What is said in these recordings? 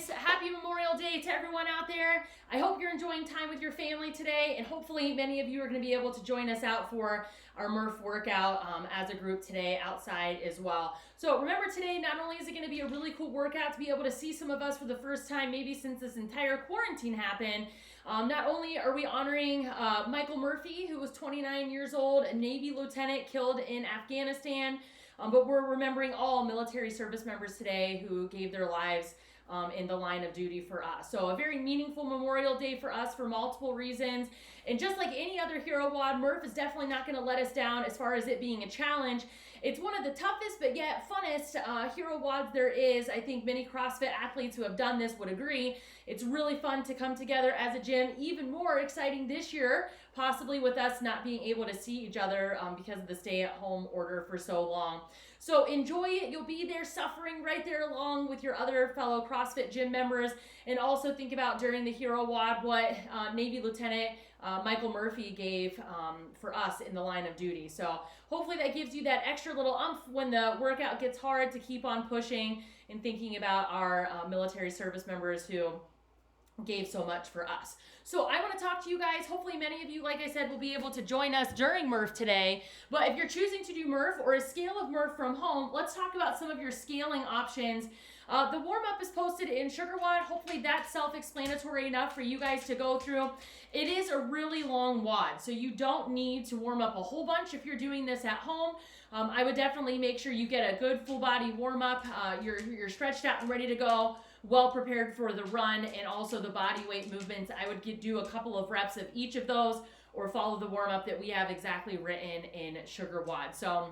guys. Happy Memorial Day to everyone out there. I hope you're enjoying time with your family today, and hopefully many of you are going to be able to join us out for our Murph workout as a group today outside as well. So remember today, not only is it going to be a really cool workout to be able to see some of us for the first time, maybe since this entire quarantine happened, not only are we honoring Michael Murphy, who was 29 years old, a Navy lieutenant killed in Afghanistan, but we're remembering all military service members today who gave their lives in the line of duty for us. So a very meaningful Memorial Day for us for multiple reasons. And just like any other Hero WOD, Murph is definitely not going to let us down as far as it being a challenge. It's one of the toughest but yet funnest Hero WODs there is. I think many CrossFit athletes who have done this would agree. It's really fun to come together as a gym. Even more exciting this year, possibly with us not being able to see each other because of the stay-at-home order for so long. So enjoy it. You'll be there suffering right there along with your other fellow CrossFit gym members. And also think about during the Hero WOD what Navy Lieutenant Michael Murphy gave for us in the line of duty. So hopefully that gives you that extra little umph when the workout gets hard to keep on pushing and thinking about our military service members who gave so much for us. So I want to talk to you guys. Hopefully many of you, like I said, will be able to join us during Murph today. But if you're choosing to do Murph or a scale of Murph from home, let's talk about some of your scaling options. The warm-up is posted in Sugar WOD. Hopefully that's self-explanatory enough for you guys to go through. It is a really long WOD, so you don't need to warm up a whole bunch if you're doing this at home. I would definitely make sure you get a good full body warm-up. You're stretched out and ready to go, well prepared for the run, and also the body weight movements. I would do a couple of reps of each of those or follow the warm-up that we have exactly written in Sugar WOD. So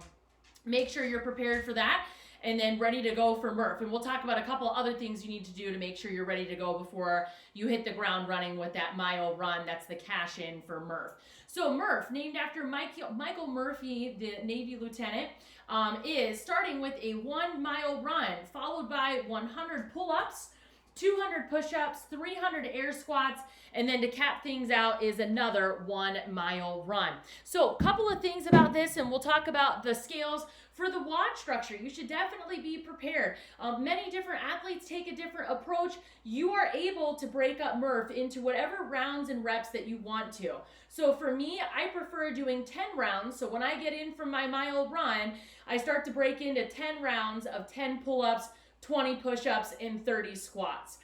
make sure you're prepared for that and then ready to go for Murph. And we'll talk about a couple other things you need to do to make sure you're ready to go before you hit the ground running with that mile run. That's the cash in for Murph. So Murph, named after Michael Murphy, the Navy lieutenant, is starting with a 1 mile run followed by 100 pull-ups, 200 push-ups, 300 air squats, and then to cap things out is another 1 mile run. So a couple of things about this, and we'll talk about the scales. For the WOD structure, you should definitely be prepared. Many different athletes take a different approach. You are able to break up Murph into whatever rounds and reps that you want to. So for me, I prefer doing 10 rounds. So when I get in from my mile run, I start to break into 10 rounds of 10 pull-ups, 20 push-ups, and 30 squats.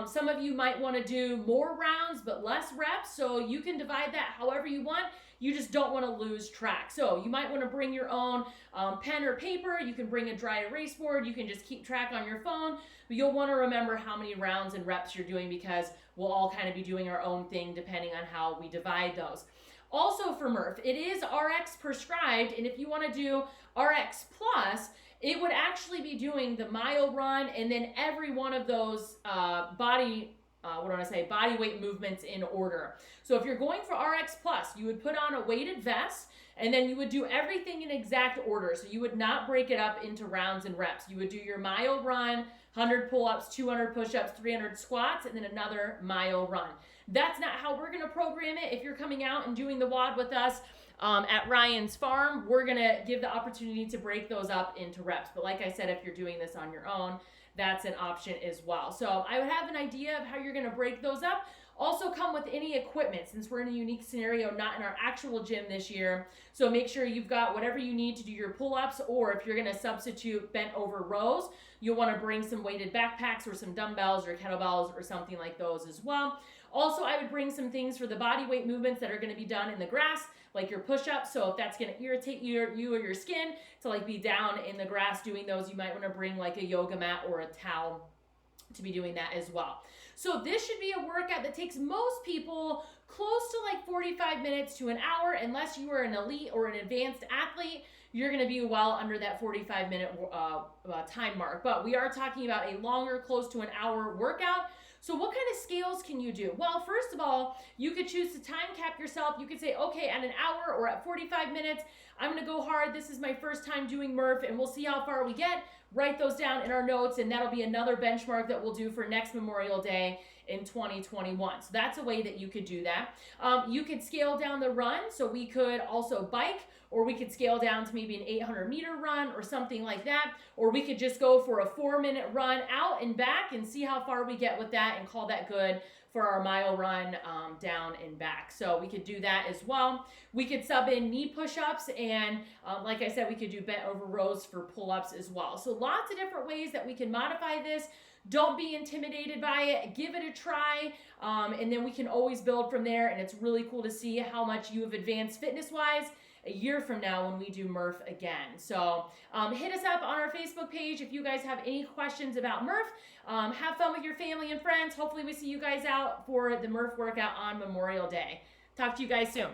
Some of you might want to do more rounds but less reps, so you can divide that however you want. You just don't want to lose track. So you might want to bring your own pen or paper. You can bring a dry erase board. You can just keep track on your phone. But you'll want to remember how many rounds and reps you're doing because we'll all kind of be doing our own thing depending on how we divide those. Also for Murph, it is RX prescribed, and if you want to do RX Plus, it would actually be doing the mile run and then every one of those body weight movements in order. So if you're going for RX Plus, you would put on a weighted vest and then you would do everything in exact order. So you would not break it up into rounds and reps. You would do your mile run, 100 pull-ups, 200 push-ups, 300 squats, and then another mile run. That's not how we're going to program it. If you're coming out and doing the WOD with us at Ryan's Farm, we're going to give the opportunity to break those up into reps. But like I said, if you're doing this on your own, that's an option as well. So I would have an idea of how you're going to break those up. Also come with any equipment since we're in a unique scenario, not in our actual gym this year. So make sure you've got whatever you need to do your pull-ups, or if you're going to substitute bent over rows, you'll want to bring some weighted backpacks or some dumbbells or kettlebells or something like those as well. Also, I would bring some things for the body weight movements that are going to be done in the grass, like your push-ups. So if that's going to irritate you or your skin to like be down in the grass doing those, you might want to bring like a yoga mat or a towel to be doing that as well. So this should be a workout that takes most people close to like 45 minutes to an hour. Unless you are an elite or an advanced athlete, you're going to be well under that 45-minute time mark. But we are talking about a longer, close to an hour workout. So what kind of scales can you do? Well, first of all, you could choose to time cap yourself. You could say, okay, at an hour or at 45 minutes, I'm going to go hard. This is my first time doing Murph, and we'll see how far we get. write those down in our notes, and that'll be another benchmark that we'll do for next Memorial Day in 2021. So that's a way that you could do that. You could scale down the run, so we could also bike, or we could scale down to maybe an 800-meter run or something like that, or we could just go for a 4-minute run out and back and see how far we get with that and call that good for our mile run down and back. So we could do that as well. We could sub in knee push-ups, and like I said, we could do bent over rows for pull-ups as well. So lots of different ways that we can modify this. Don't be intimidated by it. Give it a try, and then we can always build from there, and it's really cool to see how much you have advanced fitness-wise a year from now when we do Murph again. So hit us up on our Facebook page if you guys have any questions about Murph. Have fun with your family and friends. Hopefully we see you guys out for the Murph workout on Memorial Day. Talk to you guys soon.